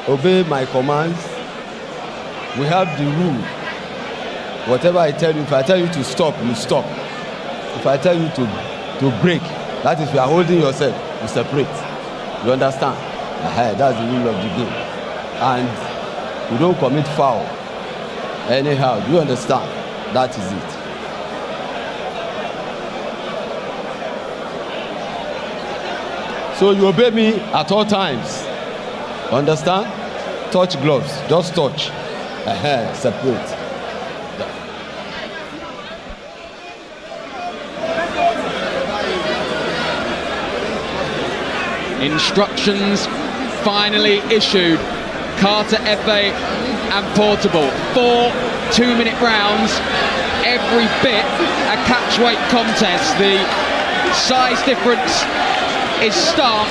Obey my commands. We have the rule. Whatever I tell you, if I tell you to stop, you stop. If I tell you to break, that is, you are holding yourself, you separate. You understand? That's the rule of the game. And you don't commit foul anyhow. Do you understand? That is it. So you obey me at all times. Understand? Touch gloves. Just touch. Separate. Instructions finally issued. Carter Efe and Portable. 4 2-minute rounds. Every bit a catchweight contest. The size difference is stark.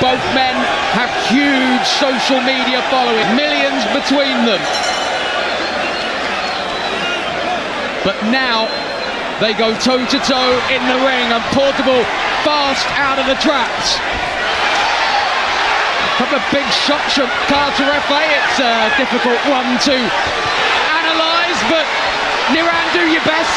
Both men have huge social media following, millions between them. But now they go toe-to-toe in the ring, and Portable fast out of the traps. A couple of big shots from Carter Efe. It's a difficult one to analyse, but Niran, do your best.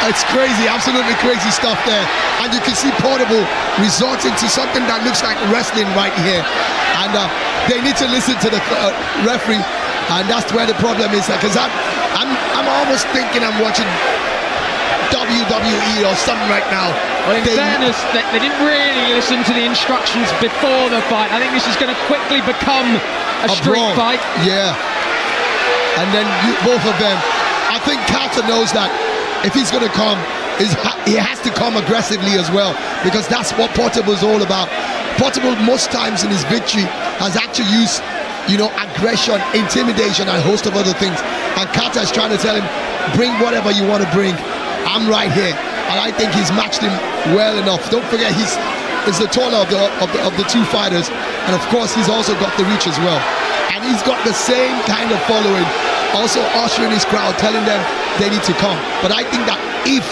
It's crazy, absolutely crazy stuff there. And you can see Portable resorting to something that looks like wrestling right here. And they need to listen to the referee. And that's where the problem is. Because I'm almost thinking I'm watching WWE or something right now. Well, in fairness, they didn't really listen to the instructions before the fight. I think this is going to quickly become a street fight. Yeah. And then both of them. I think Carter knows that if he's going to come, he has to come aggressively as well, because that's what Portable is all about. Portable most times in his victory has actually used, aggression, intimidation, and a host of other things. And Carter is trying to tell him, bring whatever you want to bring. I'm right here. And I think he's matched him well enough. Don't forget, he's the taller of the two fighters. And of course, he's also got the reach as well. And he's got the same kind of following, also ushering his crowd, telling them they need to come. But I think that if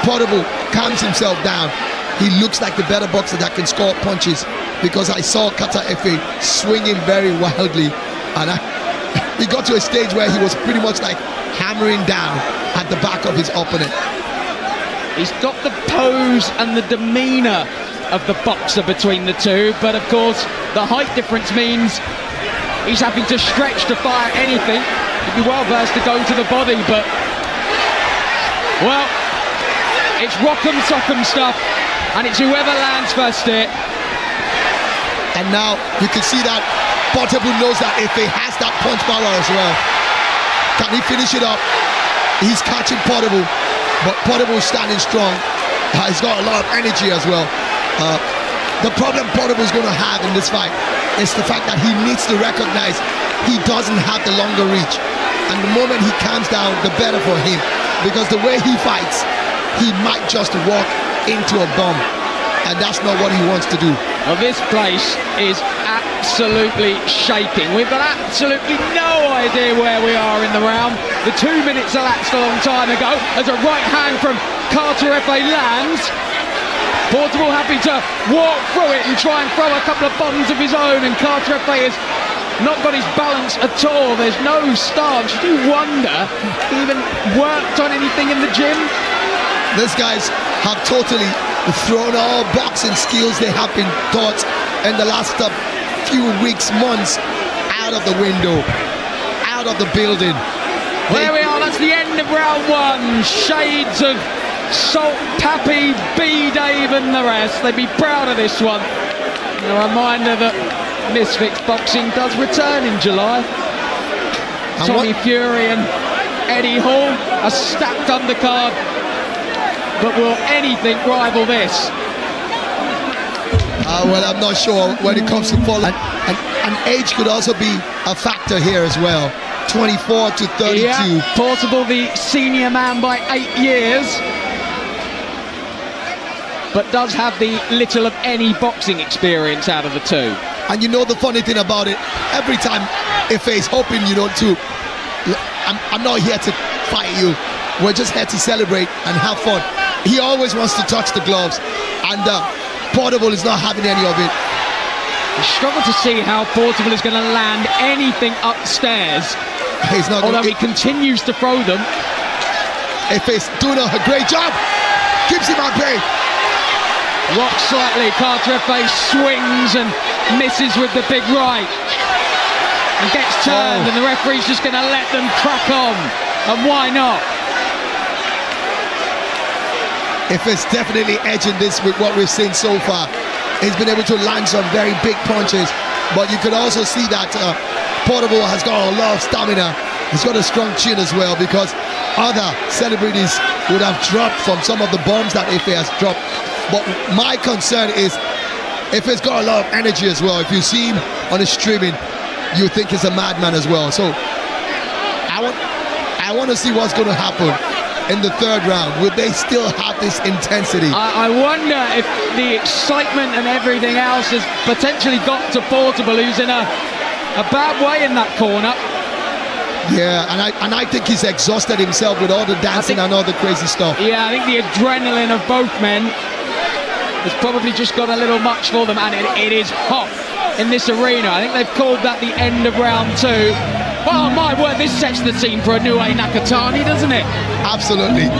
Portable calms himself down, he looks like the better boxer that can score punches, because I saw Carter Efe swinging very wildly, and he got to a stage where he was pretty much like hammering down at the back of his opponent. He's got the pose and the demeanour of the boxer between the two, but of course the height difference means he's having to stretch to fire anything. He'd be well versed to go to the body, but well, it's rock'em sock'em stuff, and it's whoever lands first here. And now you can see that Portable knows that if he has that punch power as well, can he finish it up? He's catching Portable, but Portable is standing strong. He's got a lot of energy as well. The problem Portable is going to have in this fight is the fact that he needs to recognize he doesn't have the longer reach. And the moment he calms down, the better for him. Because the way he fights, he might just walk into a bomb. And that's not what he wants to do. Well, this place is absolutely shaking. We've got absolutely no idea where we are in the round. The 2 minutes elapsed a long time ago as a right hand from Carter Efe lands. Portable happy to walk through it and try and throw a couple of bombs of his own, and Carter Efe has not got his balance at all. There's no stance. You do wonder he even worked on anything in the gym. These guys have totally thrown all boxing skills they have been taught in the last few weeks, months, out of the window, out of the building. There we are, that's the end of round one. Shades of Salt Pappy, B Dave and the rest. They'd be proud of this one. A reminder that Misfits Boxing does return in July. Tommy Fury and Eddie Hall, a stacked undercard. But will anything rival this? Well, I'm not sure when it comes to follow. And age could also be a factor here as well. 24 to 32. Yeah, Portable the senior man by 8 years. But does have the little of any boxing experience out of the two. And you know the funny thing about it, every time Efe is hoping, I'm not here to fight you. we're just here to celebrate and have fun. He always wants to touch the gloves, and Portable is not having any of it. I struggle to see how Portable is going to land anything upstairs. He's not. Although he continues to throw them. Efe's doing a great job. Keeps him at bay. Rocks slightly. Carter Efe swings and misses with the big right. And gets turned, and the referee's just going to let them crack on. And why not? Efe's definitely edging this with what we've seen so far. He's been able to land some very big punches, but you could also see that Portable has got a lot of stamina. He's got a strong chin as well, because other celebrities would have dropped from some of the bombs that Efe has dropped. But my concern is Efe's got a lot of energy as well. If you see him on the streaming, you think he's a madman as well. So I want to see what's going to happen in the third round. Will they still have this intensity? I wonder if the excitement and everything else has potentially got to Portable, who's in a bad way in that corner. Yeah, and I think he's exhausted himself with all the dancing and all the crazy stuff. Yeah, I think the adrenaline of both men has probably just got a little much for them, and it is hot in this arena. I think they've called that the end of round 2. Oh my word, this sets the scene for a new Nakatani, doesn't it? Absolutely.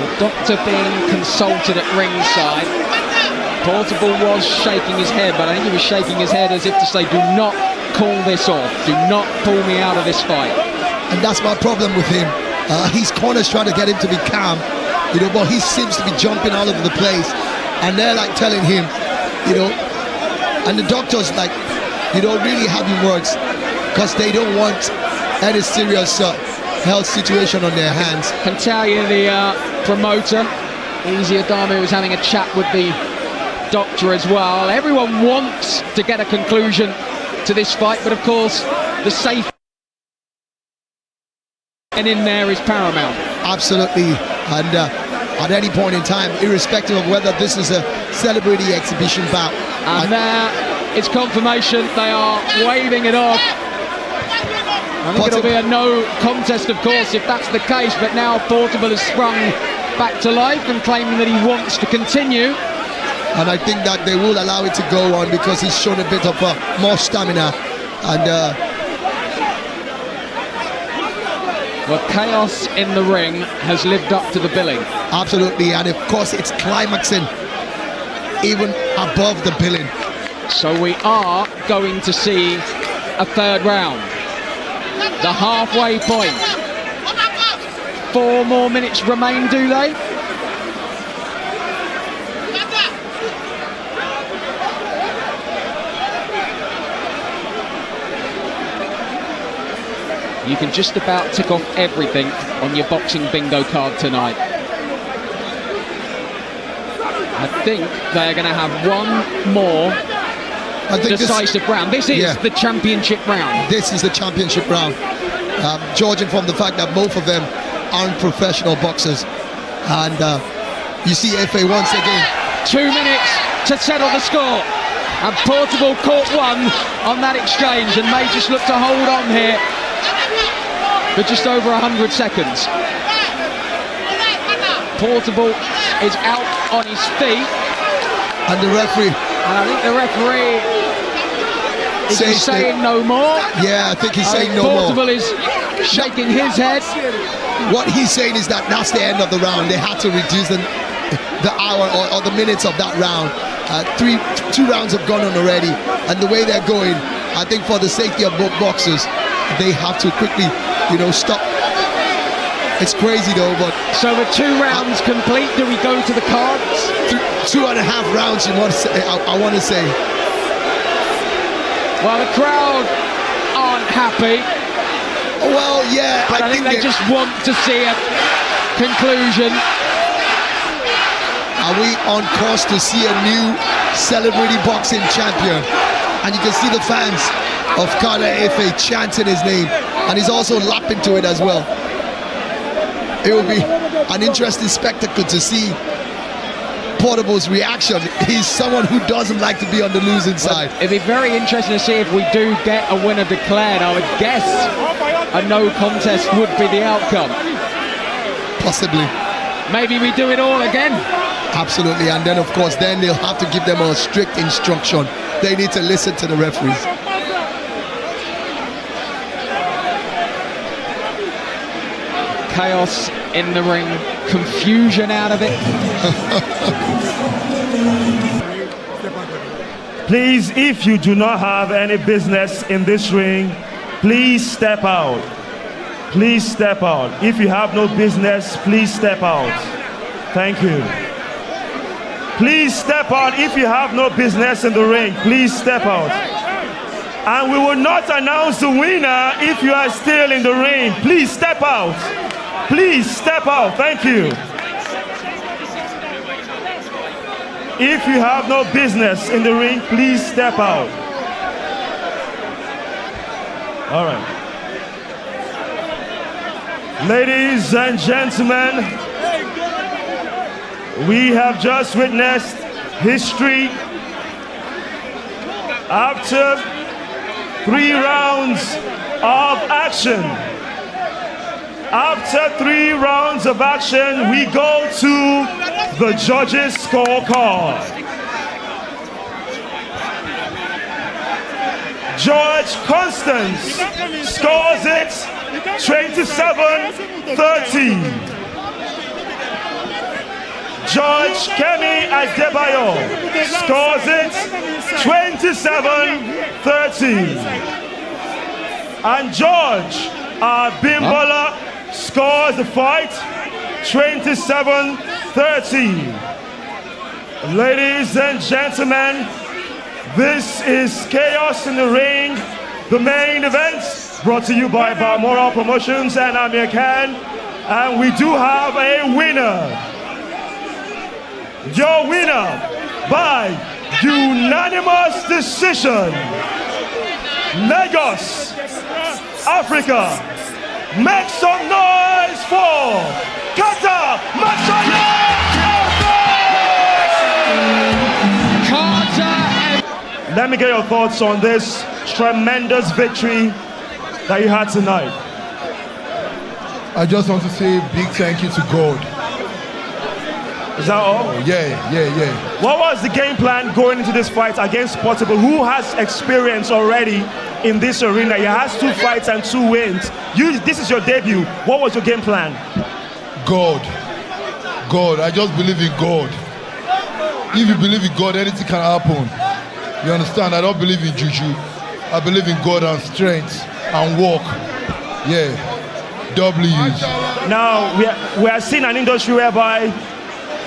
The doctor being consulted at ringside. Portable was shaking his head, but I think he was shaking his head as if to say, do not call this off. Do not pull me out of this fight. And that's my problem with him. His corner's trying to get him to be calm, but he seems to be jumping all over the place, and they're like telling him, and the doctors like, really having words, because they don't want any serious health situation on their hands. Can tell you the promoter, Easy Adame, was having a chat with the doctor as well. Everyone wants to get a conclusion to this fight, but of course the safety and in there is paramount. Absolutely. And at any point in time, irrespective of whether this is a celebrity exhibition bout, and there it's confirmation. They are waving it off. I think it'll be a no contest, of course, if that's the case, but now Portable has sprung back to life and claiming that he wants to continue. And I think that they will allow it to go on, because he's shown a bit of more stamina. And well, chaos in the ring has lived up to the billing. Absolutely, and of course it's climaxing even above the billing. So we are going to see a third round. The halfway point. 4 more minutes remain, do they? You can just about tick off everything on your boxing bingo card tonight. I think they're going to have one more decisive round. This is the championship round. This is the championship round. Judging from the fact that both of them aren't professional boxers. And you see Efe once again. 2 minutes to settle the score. And Portable caught one on that exchange and may just look to hold on here for just over 100 seconds. Portable is out on his feet. And the referee. And I think the referee is saying no more. Yeah, I think he's saying no more. Portable is shaking his head. What he's saying is that that's the end of the round. They had to reduce the hour or the minutes of that round. 2 rounds have gone on already. And the way they're going, I think for the safety of both boxers, they have to quickly, stop. It's crazy though, but... So with 2 rounds complete, do we go to the cards? 2.5 rounds, I want to say. Well, the crowd aren't happy. Well, yeah. But I think they just want to see a conclusion. Are we on course to see a new celebrity boxing champion? And you can see the fans of Carter Efe chanting his name, and he's also lapping to it as well. It will be an interesting spectacle to see Portable's reaction. He's someone who doesn't like to be on the losing side. It'd be very interesting to see if we do get a winner declared. I would guess a no contest would be the outcome. Possibly. Maybe we do it all again. Absolutely, and then of course then they'll have to give them a strict instruction. They need to listen to the referees. Chaos in the ring, confusion out of it. Please, if you do not have any business in this ring, please step out. Please step out. If you have no business, please step out. Thank you. Please step out if you have no business in the ring. Please step out. And we will not announce the winner if you are still in the ring. Please step out. Please step out. Thank you. If you have no business in the ring, please step out. All right. Ladies and gentlemen, we have just witnessed history. After 3 rounds of action, we go to the judges' scorecard. George Constance scores it 27-30. George Kemi Adebayo scores it 27-30. And George Abimbola scores the fight 27-30. Ladies and gentlemen, this is Chaos in the Ring, the main event, brought to you by Balmoral Promotions and Amir Khan. And we do have a winner. Your winner by unanimous decision, Lagos, Africa. Make some noise for Carter Machala! Carter Efe. Let me get your thoughts on this tremendous victory that you had tonight. I just want to say a big thank you to God. Is that all? Yeah. What was the game plan going into this fight against Portable, who has experience already in this arena? He has 2 fights and 2 wins. This is your debut. What was your game plan? God. I just believe in God. If you believe in God, anything can happen. You understand? I don't believe in juju. I believe in God and strength and work. Yeah. W's. Now, we are seeing an industry whereby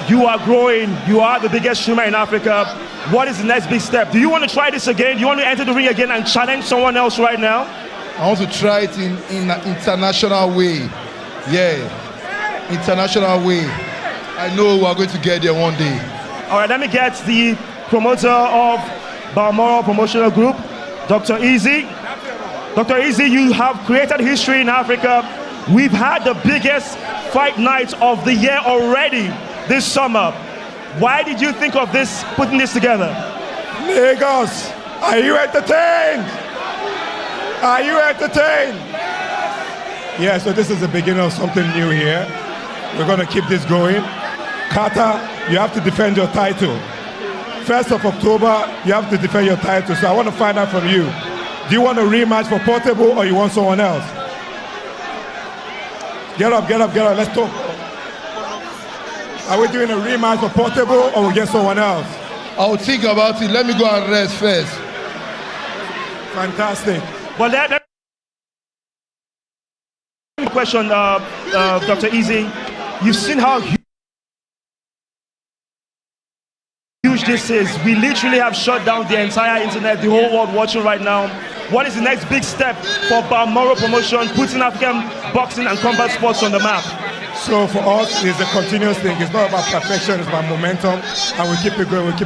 you are growing. You are the biggest streamer in Africa. What is the next big step? Do you want to try this again? Do you want to enter the ring again and challenge someone else right now? I want to try it in an international way. Yeah. International way. I know we are going to get there one day. All right, let me get the promoter of Balmoral Promotional Group, Dr. Efe. Dr. Efe, you have created history in Africa. We've had the biggest fight night of the year already this summer. Why did you think of this, putting this together? Lagos, are you entertained? Are you entertained? Yeah, so this is the beginning of something new here. We're going to keep this going. Carter, you have to defend your title. 1st of October, you have to defend your title. So I want to find out from you. Do you want a rematch for Portable or you want someone else? Get up, let's talk. Are we doing a rematch for Portable or we get someone else? I'll think about it. Let me go and rest first. Fantastic. Well, that question, Dr. Efe. You've seen how huge this is. We literally have shut down the entire internet, the whole world watching right now. What is the next big step for Balmoral Promotion, putting African boxing and combat sports on the map? So for us, it's a continuous thing. It's not about perfection, it's about momentum, and we keep it going,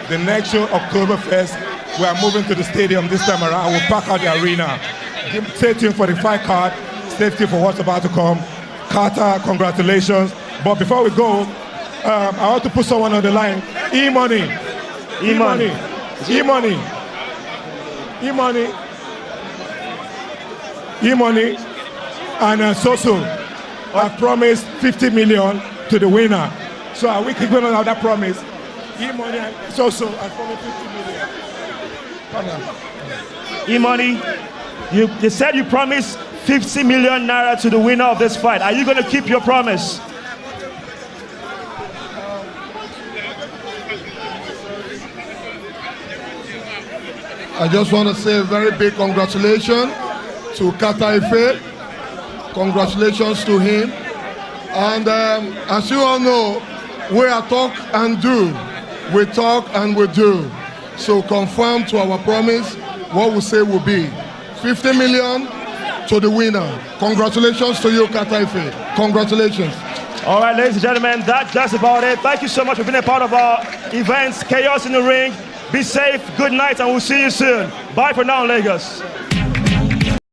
The next show, October 1st, we are moving to the stadium this time around. We'll pack out the arena. Stay tuned for the fight card. Stay tuned for what's about to come. Carter, congratulations. But before we go, I want to put someone on the line. E-Money. E-Money. E-Money. E-Money. E-Money. And Zazoo. I've promised 50 million to the winner. So are we keeping on that promise? E-Money and Zazoo, I promised 50 million. E-Money, you said you promised 50 million naira to the winner of this fight. Are you going to keep your promise? I just want to say a very big congratulations to Carter Efe. Congratulations to him. And as you all know, we are talk and do. We talk and we do. So confirm to our promise what we say will be 50 million to the winner. Congratulations to you, Carter Efe. Congratulations. All right, ladies and gentlemen, that's about it. Thank you so much for being a part of our events, Chaos in the Ring. Be safe, good night, and we'll see you soon. Bye for now, Lagos.